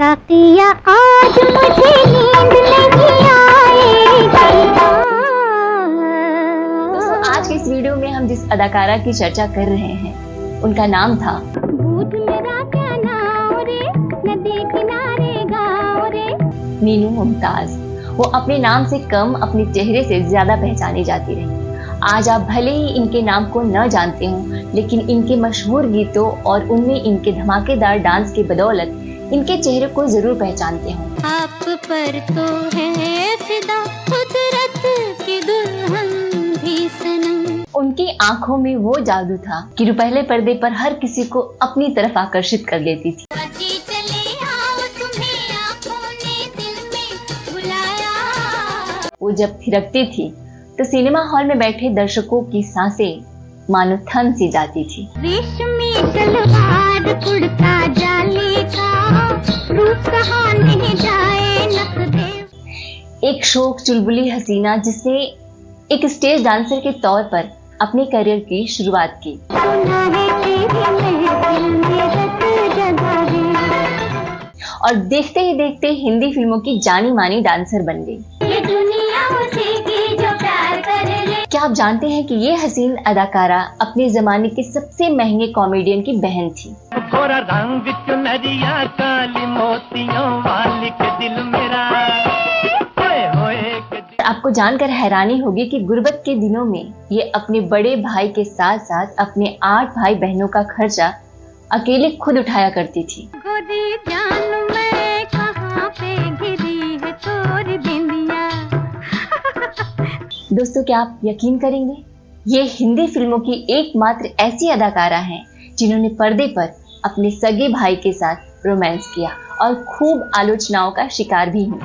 साकिया आज मुझे नींद नहीं आएगी। दोस्तों, आज के इस वीडियो में हम जिस अदाकारा की चर्चा कर रहे हैं उनका नाम था भूत मेरा क्या नाम रे, नदी किनारे गाँव रे। मीनू मुमताज। वो अपने नाम से कम अपने चेहरे से ज्यादा पहचानी जाती रही। आज आप भले ही इनके नाम को न जानते हो, लेकिन इनके मशहूर गीतों और उनमें इनके धमाकेदार डांस के बदौलत इनके चेहरे को जरूर पहचानते हो। आप पर तो है फिदा कुदरत की दुल्हन भी सनम। उनकी आंखों में वो जादू था कि जो पहले पर्दे पर हर किसी को अपनी तरफ आकर्षित कर लेती थी। वो जब थिरकती थी तो सिनेमा हॉल में बैठे दर्शकों की सांसें मानो थम सी जाती थी। रेशमी सलवार कुर्ता जाली का, रूप कहाँ नहीं जाए नखदे। एक शौक चुलबुली हसीना जिसने एक स्टेज डांसर के तौर पर अपने करियर की शुरुआत की और देखते ही देखते हिंदी फिल्मों की जानी मानी डांसर बन गई। क्या आप जानते हैं कि ये हसीन अदाकारा अपने जमाने के सबसे महंगे कॉमेडियन की बहन थी। रंग चुनरिया काली मोतियों वाली के दिल मेरा। आपको जानकर हैरानी होगी कि गुर्बत के दिनों में ये अपने बड़े भाई के साथ साथ अपने 8 भाई बहनों का खर्चा अकेले खुद उठाया करती थी। गोरी जान मैं कहाँ पे गिरी है तोरी बिंदिया। दोस्तों, क्या आप यकीन करेंगे, ये हिंदी फिल्मों की एकमात्र ऐसी अदाकारा हैं जिन्होंने पर्दे पर अपने सगे भाई के साथ रोमांस किया और खूब आलोचनाओं का शिकार भी हुई।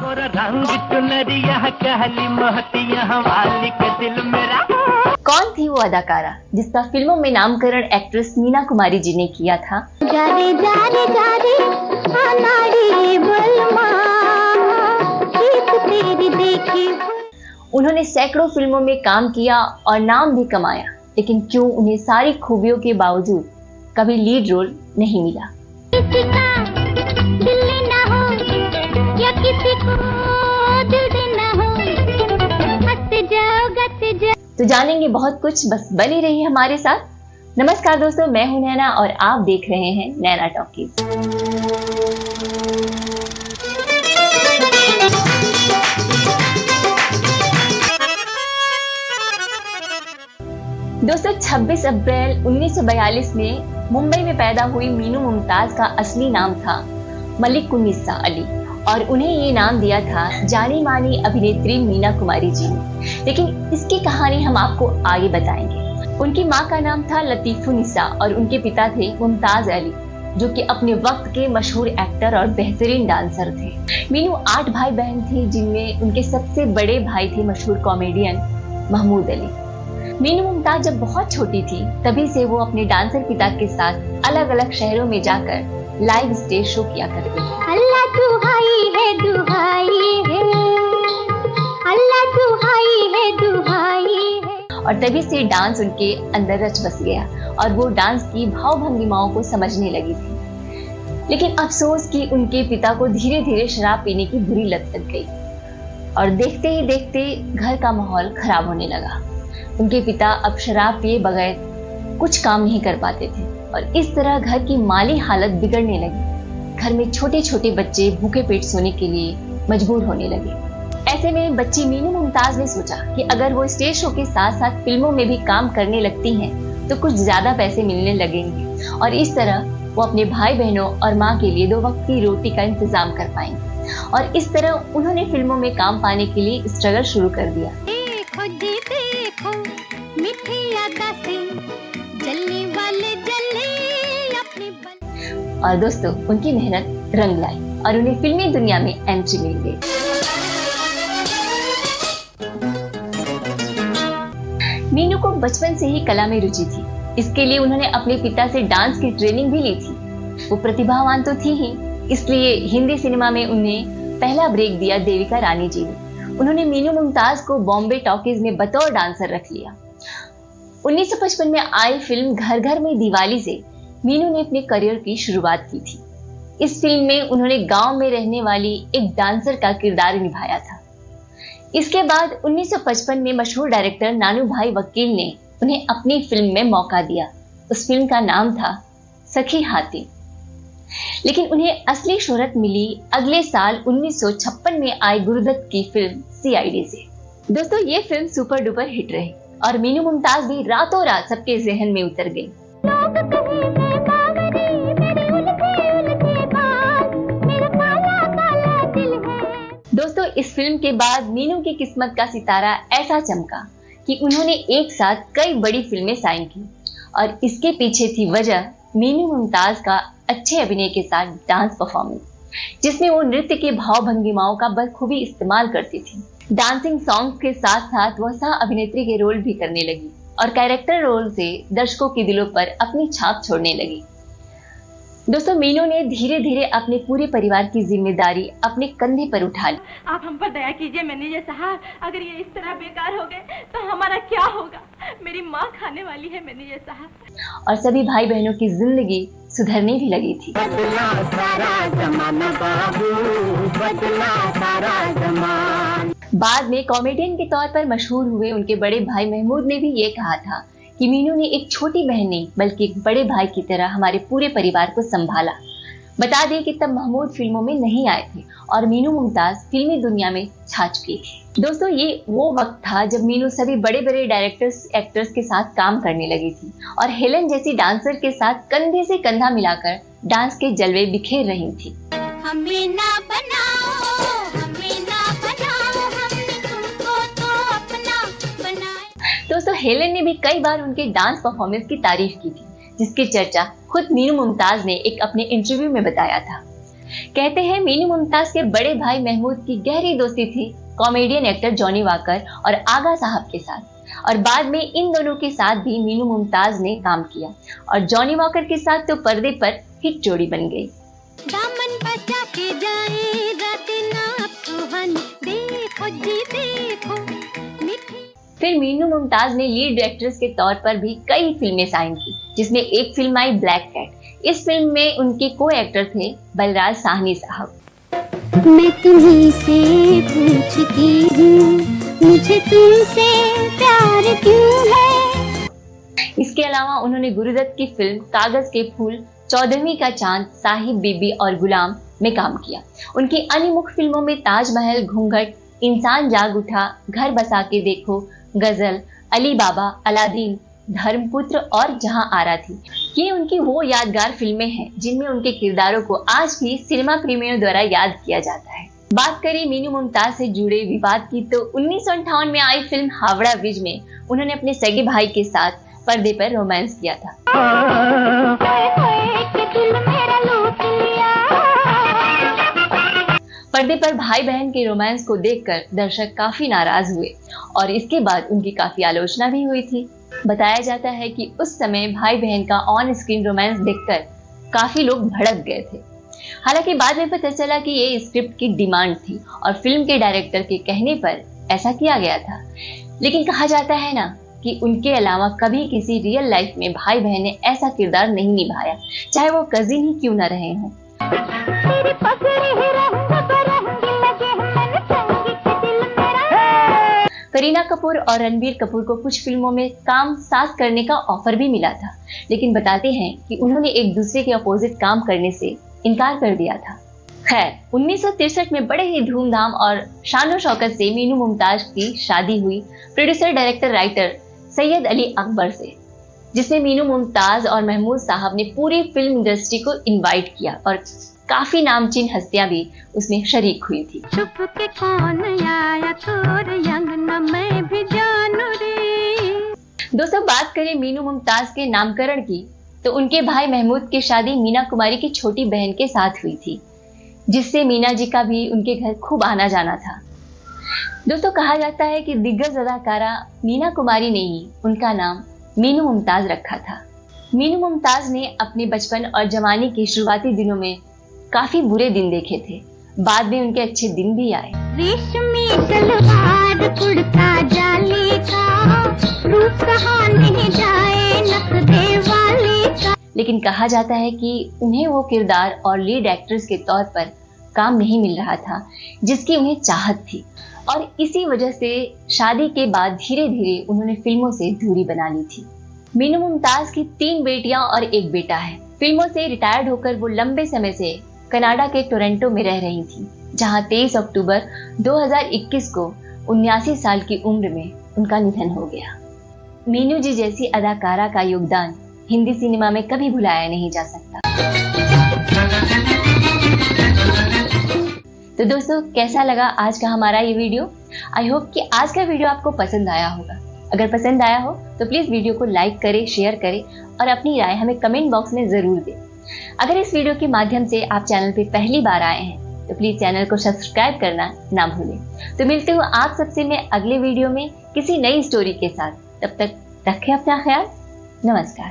कौन थी वो अदाकारा जिसका फिल्मों में नामकरण एक्ट्रेस मीना कुमारी जी ने किया था? जारे जारे जारे अनाड़ी बलमा, गीत तेरी देखी। उन्होंने सैकड़ों फिल्मों में काम किया और नाम भी कमाया, लेकिन क्यों उन्हें सारी खूबियों के बावजूद कभी लीड रोल नहीं मिला। किसी का दिल ना हो या किसी को दिल ना हो, हंस जाओ गस जाओ। तो जानेंगे बहुत कुछ, बस बनी रही हमारे साथ। नमस्कार दोस्तों, मैं हूं नैना और आप देख रहे हैं नैना टॉकीज। दोस्तों, 26 अप्रैल 1942 में मुंबई में पैदा हुई मीनू मुमताज का असली नाम था मलिकुन्निसा अली और उन्हें ये नाम दिया था जानी मानी अभिनेत्री मीना कुमारी जी ने। लेकिन इसकी कहानी हम आपको आगे बताएंगे। उनकी माँ का नाम था लतीफुन्निसा और उनके पिता थे मुमताज अली, जो कि अपने वक्त के मशहूर एक्टर और बेहतरीन डांसर थे। मीनू 8 भाई बहन थे, जिनमें उनके सबसे बड़े भाई थे मशहूर कॉमेडियन महमूद अली। मीनू मुमताज जब बहुत छोटी थी तभी से वो अपने डांसर पिता के साथ अलग अलग शहरों में जाकर लाइव स्टेज शो किया करती थी। अल्लाह दुहाई है दुहाई है, अल्लाह दुहाई है दुहाई है। और तभी से डांस उनके अंदर रच बस गया और वो डांस की भाव भंगिमाओं को समझने लगी थी। लेकिन अफसोस कि उनके पिता को धीरे धीरे शराब पीने की बुरी लत लग गई और देखते ही देखते घर का माहौल खराब होने लगा। उनके पिता अब शराब पिए बगैर कुछ काम नहीं कर पाते थे और इस तरह घर की माली हालत बिगड़ने लगी। घर में छोटे छोटे बच्चे भूखे पेट सोने के लिए मजबूर होने लगे। ऐसे में बच्ची मीनू मुमताज ने सोचा कि अगर वो स्टेज शो के साथ साथ फिल्मों में भी काम करने लगती हैं तो कुछ ज्यादा पैसे मिलने लगेंगे और इस तरह वो अपने भाई बहनों और माँ के लिए 2 वक्त की रोटी का इंतजाम कर पाएंगे। और इस तरह उन्होंने फिल्मों में काम पाने के लिए स्ट्रगल शुरू कर दिया। देखो जी देखो मीठी यादा से जलने वाले जले अपनी बल। और दोस्तों, उनकी मेहनत रंग लाई और उन्हें फिल्मी दुनिया में एंट्री मिल गई। मीनू को बचपन से ही कला में रुचि थी। इसके लिए उन्होंने अपने पिता से डांस की ट्रेनिंग भी ली थी। वो प्रतिभावान तो थी ही, इसलिए हिंदी सिनेमा में उन्हें पहला ब्रेक दिया देविका रानी जी ने। उन्होंने मीनू मुमताज को बॉम्बे टॉकीज में बतौर डांसर रख लिया। 1955 में आई फिल्म घर घर में दिवाली से मीनू ने अपने करियर की शुरुआत की थी। इस फिल्म में उन्होंने गांव में रहने वाली एक डांसर का किरदार निभाया था। इसके बाद 1955 में मशहूर डायरेक्टर नानू भाई वकील ने उन्हें अपनी फिल्म में मौका दिया। उस फिल्म का नाम था सखी हाथी। लेकिन उन्हें असली शोहरत मिली अगले साल 1956 में आई गुरुदत्त की फिल्म सीआईडी से। दोस्तों, ये फिल्म सुपर डुपर हिट रही और मीनू मुमताज भी रातों रात सबके जहन में उतर गई। दोस्तों, इस फिल्म के बाद मीनू की किस्मत का सितारा ऐसा चमका कि उन्होंने एक साथ कई बड़ी फिल्में साइन की और इसके पीछे थी वजह मीनू मुमताज का अच्छे अभिनय के साथ डांस परफॉर्मेंस, जिसमें वो नृत्य के भाव भंगिमाओं का बखूबी इस्तेमाल करती थी। डांसिंग सॉन्ग्स के साथ साथ वह सह अभिनेत्री के रोल भी करने लगी और कैरेक्टर रोल से दर्शकों के दिलों पर अपनी छाप छोड़ने लगी। दोस्तों, मीनू ने धीरे धीरे अपने पूरे परिवार की जिम्मेदारी अपने कंधे पर उठा ली। आप हम पर दया कीजिए मैनेजर साहब, अगर ये इस तरह बेकार हो गए तो हमारा क्या होगा? मेरी माँ खाने वाली है मैनेजर साहब। और सभी भाई बहनों की जिंदगी सुधरने भी लगी थी। बदला सारा जमाना बाबू, बदला सारा जमाना। बाद में कॉमेडियन के तौर पर मशहूर हुए उनके बड़े भाई महमूद ने भी ये कहा था कि मीनू ने एक छोटी बहन नहीं बल्कि एक बड़े भाई की तरह हमारे पूरे परिवार को संभाला। बता दें कि तब महमूद फिल्मों में नहीं आए थे और मीनू मुमताज फिल्मी दुनिया में छा चुकी थी। दोस्तों, ये वो वक्त था जब मीनू सभी बड़े बड़े डायरेक्टर्स एक्टर्स के साथ काम करने लगी थी और हेलन जैसी डांसर के साथ कंधे से कंधा मिलाकर डांस के जलवे बिखेर रही थी। हमें ना बनाओ, हमें ना बनाओ, हमने तुमको तो अपना बनाया। दोस्तों, हेलन ने भी कई बार उनके डांस परफॉर्मेंस की तारीफ की थी, जिसकी चर्चा खुद मीनू मुमताज ने एक अपने इंटरव्यू में बताया था। कहते हैं, मीनू मुमताज के बड़े भाई महमूद की गहरी दोस्ती थी कॉमेडियन एक्टर जॉनी वॉकर और आगा साहब के साथ और बाद में इन दोनों के साथ भी मीनू मुमताज ने काम किया और जॉनी वॉकर के साथ तो पर्दे पर हिट जोड़ी बन गई। दामन बचा के जाए रातें ना सुहानी, देखो जी देखो मीठी। फिर मीनू मुमताज ने लीड एक्ट्रेस के तौर पर भी कई फिल्में साइन की, जिसमें एक फिल्म आई ब्लैक कैट। इस फिल्म में उनके को एक्टर थे बलराज साहनी साहब। मैं तुम्हीं से पूछती हूँ, मुझे तुमसे प्यार क्यों है। इसके अलावा उन्होंने गुरुदत्त की फिल्म कागज के फूल, 14वीं का चांद, साहिब बीबी और गुलाम में काम किया। उनकी अन्य मुख्य फिल्मों में ताजमहल, घूंघट, इंसान जाग उठा, घर बसा के देखो, गजल, अली बाबा, अलादीन, धर्मपुत्र और जहां आरा थी। ये उनकी वो यादगार फिल्में हैं जिनमें उनके किरदारों को आज भी सिनेमा प्रेमियों द्वारा याद किया जाता है। बात करें मीनू मुमताज से जुड़े विवाद की तो 1958 में आई फिल्म हावड़ा ब्रिज में उन्होंने अपने सगे भाई के साथ पर्दे पर रोमांस किया था। पर्दे पर भाई बहन के रोमांस को देखकर दर्शक काफी नाराज हुए और इसके बाद उनकी काफी आलोचना भी हुई थी। बताया जाता है कि उस समय भाई बहन का ऑन स्क्रीन रोमांस देखकर काफी लोग भड़क गए थे। हालांकि बाद में पता चला कि ये स्क्रिप्ट की डिमांड थी और फिल्म के डायरेक्टर के कहने पर ऐसा किया गया था। लेकिन कहा जाता है ना कि उनके अलावा कभी किसी रियल लाइफ में भाई बहन ने ऐसा किरदार नहीं निभाया, चाहे वो कजिन ही क्यों न रहे हों। करीना कपूर और रणबीर कपूर को कुछ फिल्मों में काम साथ करने का ऑफर भी मिला था, लेकिन बताते हैं कि उन्होंने एक दूसरे के अपोजिट काम करने से इनकार कर दिया था। खैर, 1963 में बड़े ही धूमधाम और शानो शौकत से मीनू मुमताज की शादी हुई producer, director, writer Syed Ali Akbar से, जिसमें मीनू मुमताज और महमूद साहब ने पूरी फिल्म इंडस्ट्री को इनवाइट किया और काफी नामचीन हस्तियां भी उसमें शरीक हुई थी। चुप के कौन आया तोर अंगना मैं भी जानू रे। दोस्तों, बात करें मीनू मुमताज के नामकरण की तो उनके भाई महमूद की शादी मीना कुमारी की छोटी बहन के साथ हुई थी, जिससे मीना जी का भी उनके घर खूब आना जाना था। दोस्तों, कहा जाता है कि दिग्गज अदाकारा मीना कुमारी ने ही उनका नाम मीनू मुमताज रखा था। मीनू मुमताज ने अपने बचपन और जवानी के शुरुआती दिनों में काफी बुरे दिन देखे थे, बाद में उनके अच्छे दिन भी आए। रेशमी सलवार कुर्ता जाली का, रूप कहाँ नहीं जाए नखरे वाली का। लेकिन कहा जाता है कि उन्हें वो किरदार और लीड एक्ट्रेस के तौर पर काम नहीं मिल रहा था जिसकी उन्हें चाहत थी, और इसी वजह से शादी के बाद धीरे धीरे उन्होंने फिल्मों से दूरी बना ली थी। मीनू मुमताज की 3 बेटियां और 1 बेटा है। फिल्मों से रिटायर्ड होकर वो लंबे समय से कनाडा के टोरंटो में रह रही थी, जहां 23 अक्टूबर 2021 को 79 साल की उम्र में उनका निधन हो गया। मीनू जी जैसी अदाकारा का योगदान हिंदी सिनेमा में कभी भुलाया नहीं जा सकता। तो दोस्तों, कैसा लगा आज का हमारा ये वीडियो? आई होप कि आज का वीडियो आपको पसंद आया होगा। अगर पसंद आया हो तो प्लीज वीडियो को लाइक करें, शेयर करें और अपनी राय हमें कमेंट बॉक्स में जरूर दें। अगर इस वीडियो के माध्यम से आप चैनल पे पहली बार आए हैं तो प्लीज चैनल को सब्सक्राइब करना ना भूलें। तो मिलते हूँ आप सबसे मैं अगले वीडियो में किसी नई स्टोरी के साथ। तब तक रखें अपना ख्याल। नमस्कार।